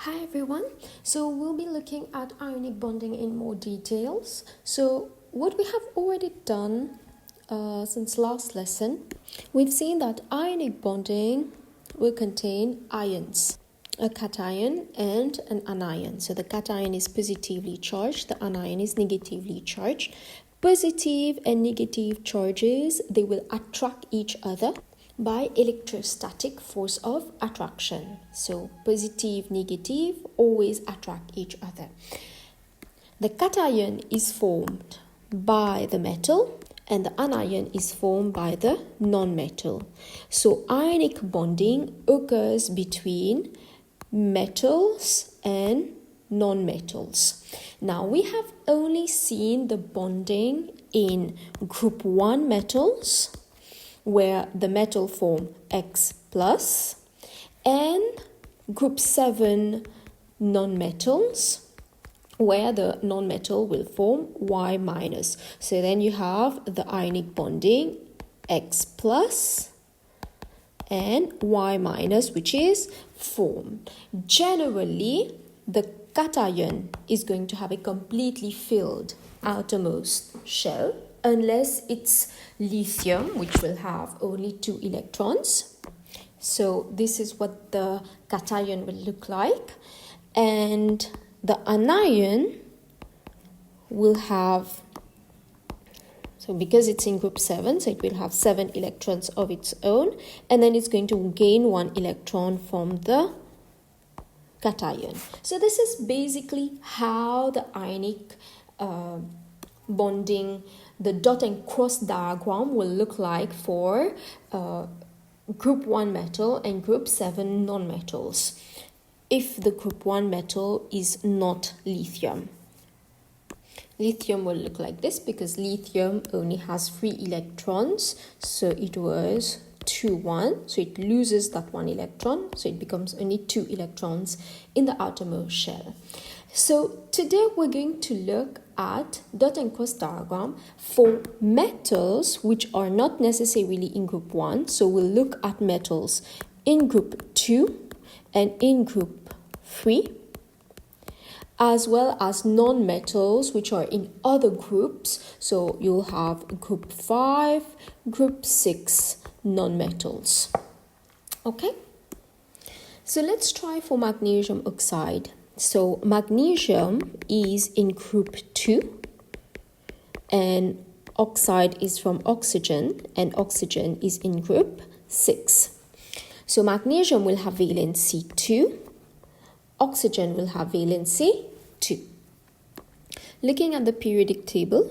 Hi everyone, so we'll be looking at ionic bonding in more details. So what we have already done since last lesson, we've seen that ionic bonding will contain ions, a cation and an anion. So the cation is positively charged, the anion is negatively charged. Positive and negative charges, they will attract each other by electrostatic force of attraction. So positive, negative always attract each other. The cation is formed by the metal and the anion is formed by the non-metal. So ionic bonding occurs between metals and non-metals. Now we have only seen the bonding in group 1 metals, where the metal form X plus, and group 7 non-metals, where the non-metal will form Y minus. So then you have the ionic bonding X plus and Y minus, which is formed. Generally, the cation is going to have a completely filled outermost shell, unless it's lithium, which will have only 2 electrons. So this is what the cation will look like. And the anion will have, so because it's in group 7, so it will have 7 electrons of its own, and then it's going to gain 1 electron from the cation. So this is basically how the ionic bonding, the dot and cross diagram will look like for group 1 metal and group 7 non-metals, if the group 1 metal is not lithium. Lithium will look like this because lithium only has 3 electrons, so it was 2, 1, so it loses that 1 electron, so it becomes only 2 electrons in the outermost shell. So today we're going to look at dot and cross diagram for metals which are not necessarily in group 1. So we'll look at metals in group 2 and in group 3, as well as non-metals which are in other groups. So you'll have group 5, group 6 non-metals. Okay, so let's try for magnesium oxide. So magnesium is in group 2 and oxide is from oxygen, and oxygen is in group 6. So magnesium will have valency 2, oxygen will have valency 2. Looking at the periodic table,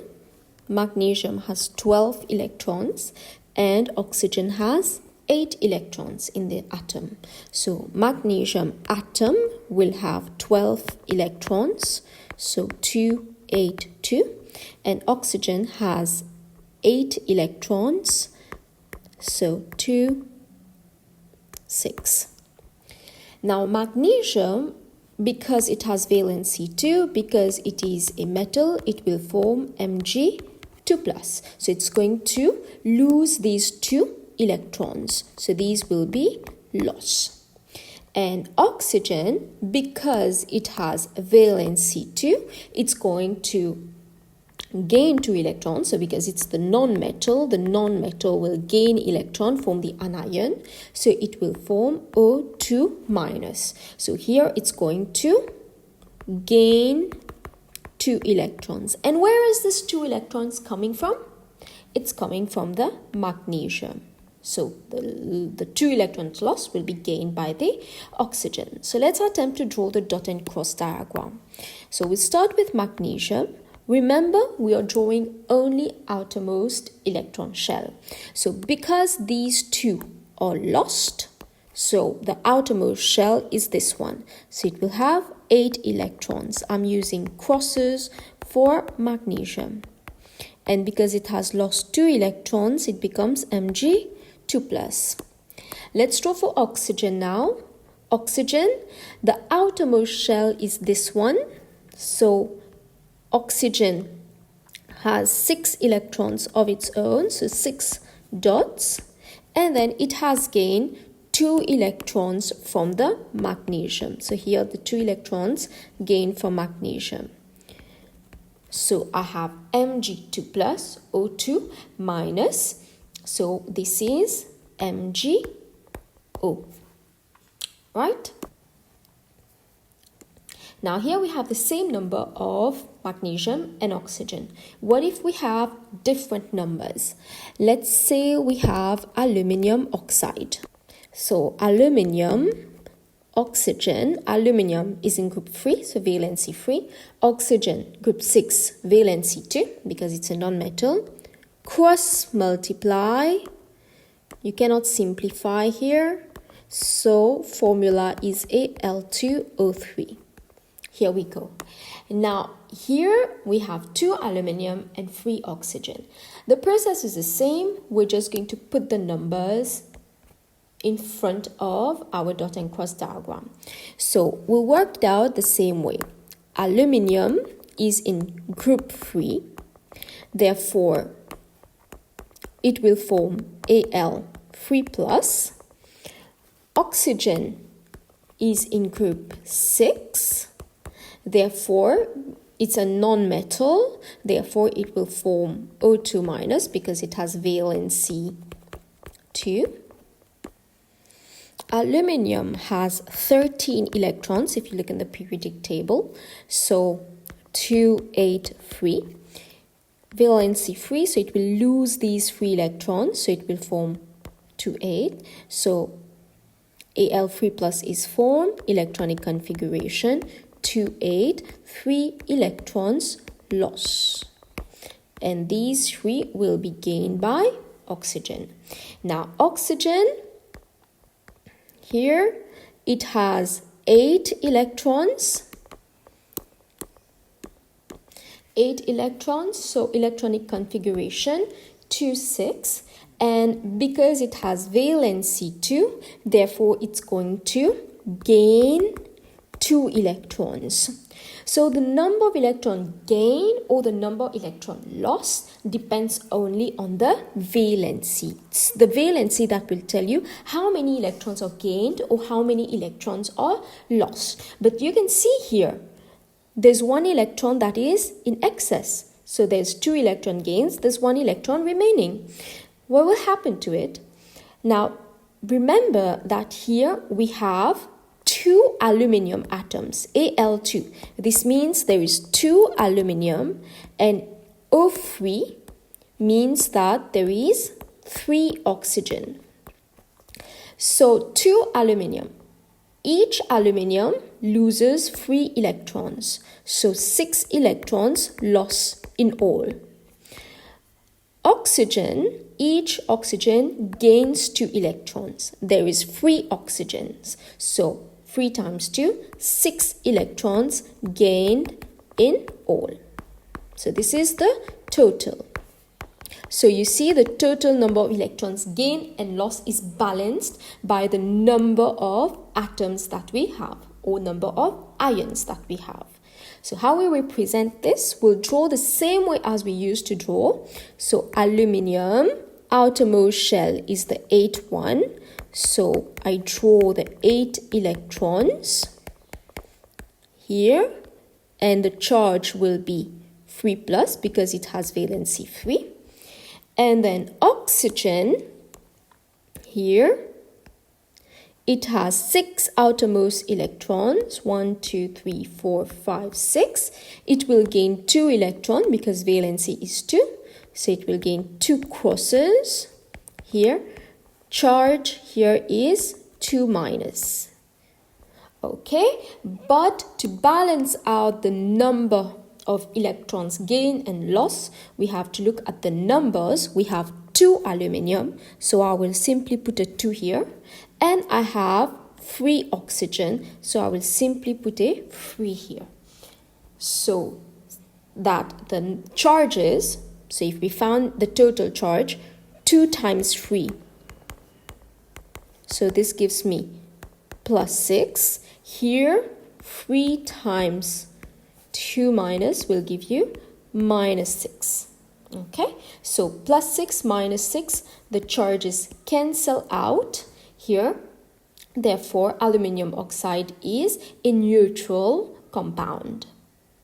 magnesium has 12 electrons and oxygen has 8 electrons in the atom. So magnesium atom will have 12 electrons, so 2, 8, 2, and oxygen has 8 electrons, so 2, 6. Now magnesium, because it has valency 2, because it is a metal, it will form Mg2+. So it's going to lose these 2 electrons, so these will be lost. And oxygen, because it has valency 2, it's going to gain 2 electrons. So because it's the non-metal will gain electron from the anion, so it will form O2 minus. So here it's going to gain 2 electrons. And where is this 2 electrons coming from? It's coming from the magnesium. So the 2 electrons lost will be gained by the oxygen. So let's attempt to draw the dot and cross diagram. So we start with magnesium. Remember, we are drawing only outermost electron shell. So because these 2 are lost, so the outermost shell is this one. So it will have 8 electrons. I'm using crosses for magnesium. And because it has lost 2 electrons, it becomes Mg2+. Let's draw for oxygen now. Oxygen, the outermost shell is this one. So oxygen has 6 electrons of its own, so 6 dots. And then it has gained 2 electrons from the magnesium. So here the 2 electrons gained from magnesium. So I have Mg2 plus O2 minus. So this is MgO. Right? Now here we have the same number of magnesium and oxygen. What if we have different numbers? Let's say we have aluminium oxide. So aluminium, oxygen, aluminium is in group 3, so valency 3. Oxygen, group 6, valency 2, because it's a non-metal. Cross multiply. You cannot simplify here. So formula is Al2O3. Here we go. Now, here we have 2 aluminium and 3 oxygen. The process is the same. We're just going to put the numbers in front of our dot and cross diagram. So, we worked out the same way. Aluminium is in group 3. Therefore, it will form Al3+. Oxygen is in group 6. Therefore, it's a non-metal. Therefore, it will form O2 minus because it has valency 2. Aluminium has 13 electrons if you look in the periodic table. So 2, 8, 3. Valency 3, so it will lose these 3 electrons. So it will form 2, 8. So Al3 plus is formed. Electronic configuration 2, 8. 3 electrons lost. And these 3 will be gained by oxygen. Now oxygen, here it has 8 electrons. 8 electrons, so electronic configuration 2, 6. And because it has valency 2, therefore it's going to gain 2 electrons. So the number of electron gained or the number of electron lost depends only on the valency. It's the valency that will tell you how many electrons are gained or how many electrons are lost. But you can see here, there's 1 electron that is in excess. So there's 2 electron gains, there's 1 electron remaining. What will happen to it? Now, remember that here we have 2 aluminium atoms, Al2. This means there is 2 aluminium, and O3 means that there is 3 oxygen. So 2 aluminium. Each aluminium loses 3 electrons. So 6 electrons lost in all. Oxygen, each oxygen gains 2 electrons. There is 3 oxygens. So 3 times 2, 6 electrons gained in all. So this is the total. So you see the total number of electrons gained and lost is balanced by the number of atoms that we have or number of ions that we have. So how we represent this, we'll draw the same way as we used to draw. So aluminium, outermost shell is the 8 one. So I draw the 8 electrons here, and the charge will be 3 plus because it has valency 3. And then oxygen here, it has 6 outermost electrons, 1, 2, 3, 4, 5, 6. It will gain 2 electrons because valency is 2. So it will gain 2 crosses here. Charge here is 2 minus. Okay, but to balance out the number of electrons gained and lost, we have to look at the numbers. We have 2 aluminium, so I will simply put a 2 here. And I have 3 oxygen, so I will simply put a 3 here. So that the charges, so if we found the total charge, 2 times 3. So this gives me plus 6. Here, 3 times 2 minus will give you minus 6. Okay, so plus 6 minus 6, the charges cancel out. Here, Therefore, aluminium oxide is a neutral compound.